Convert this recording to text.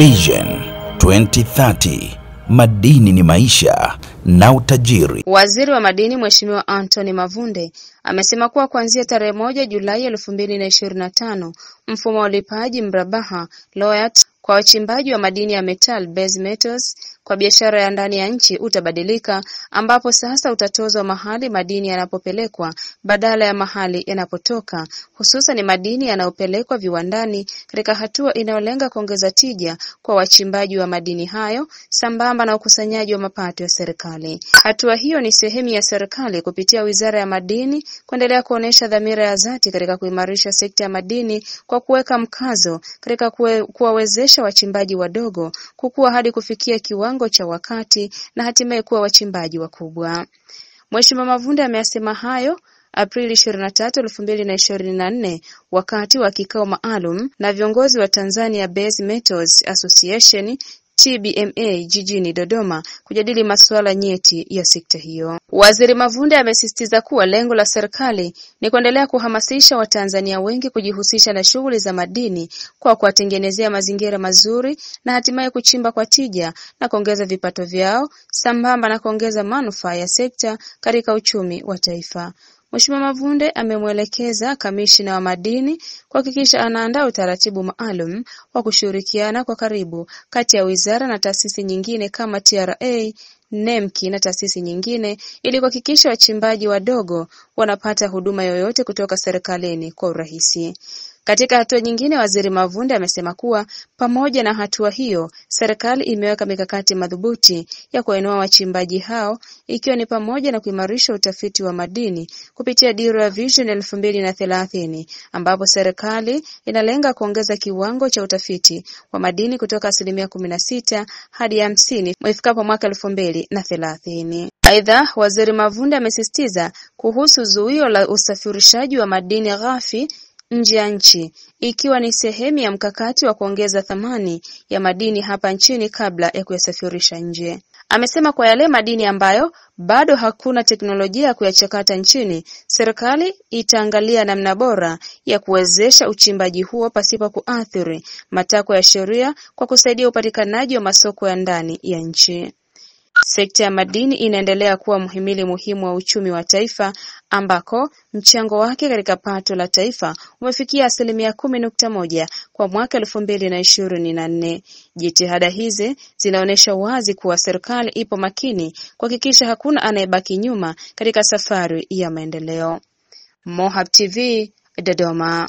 Vision 2030, madini ni maisha na utajiri. Waziri wa madini Mheshimiwa Anthony Mavunde amesema kuwa kuanzia tarehe 1 Julai 2025 mfumo wa ulipaji mrabaha (royalty) kwa wachimbaji wa madini ya metal base metals kwa biashara ya ndani ya nchi utabadilika, ambapo sasa utatozwa mahali madini yanapopelekwa badala ya mahali yanapotoka, hususan madini yanayopelekwa viwandani, katika hatua inayolenga kuongeza tija kwa wachimbaji wa madini hayo sambamba na ukusanyaji wa mapato ya serikali. Hatua hiyo ni sehemu ya serikali kupitia Wizara ya Madini kuendelea kuonesha dhamira ya dhati katika kuimarisha sekta ya madini kwa kuweka mkazo katika kuwawezesha wachimbaji wadogo kukua hadi kufikia kiwango cha wakati na hatimaye kuwa wachimbaji wakubwa. Mheshimiwa Mavunde ameyasema hayo Aprili 23, 2024 wakati wa kikao maalum na viongozi wa Tanzania Base Metals Association TBMA jijini Dodoma kujadili masuala nyeti ya sekta hiyo. Waziri Mavunde amesisitiza kuwa lengo la serikali ni kuendelea kuhamasisha Watanzania wengi kujihusisha na shughuli za madini kwa kuwatengenezea mazingira mazuri na hatimaye kuchimba kwa tija na kuongeza vipato vyao sambamba na kuongeza manufaa ya sekta katika uchumi wa taifa. Mheshimiwa Mavunde amemwelekeza Kamishna wa Madini kuhakikisha anaandaa utaratibu maalum wa kushirikiana kwa karibu kati ya wizara na taasisi nyingine kama TRA, NEMC na taasisi nyingine ili kuhakikisha wachimbaji wadogo wanapata huduma yoyote kutoka serikalini kwa urahisi. Katika hatua nyingine, Waziri Mavunde amesema kuwa pamoja na hatua hiyo, serikali imeweka mikakati madhubuti ya kuwainua wachimbaji hao, ikiwa ni pamoja na kuimarisha utafiti wa madini kupitia Dira ya Vision 2030, ambapo serikali inalenga kuongeza kiwango cha utafiti wa madini kutoka 16% hadi 50% ifikapo mwaka 2030. Aidha, Waziri Mavunde amesisitiza kuhusu zuio la usafirishaji wa madini ghafi nje ya nchi, ikiwa ni sehemu ya mkakati wa kuongeza thamani ya madini hapa nchini kabla ya kuyasafirisha nje. Amesema kwa yale madini ambayo bado hakuna teknolojia ya kuyachakata nchini, serikali itaangalia namna bora ya kuwezesha uchimbaji huo pasipo kuathiri matakwa ya sheria kwa kusaidia upatikanaji wa masoko ya ndani ya nchi. Sekta ya madini inaendelea kuwa mhimili muhimu wa uchumi wa taifa, ambako mchango wake katika pato la taifa umefikia 10.1% kwa mwaka 2024. Jitihada hizi zinaonesha wazi kuwa serikali ipo makini kuhakikisha hakuna anayebaki nyuma katika safari ya maendeleo. Mohab TV, Dodoma.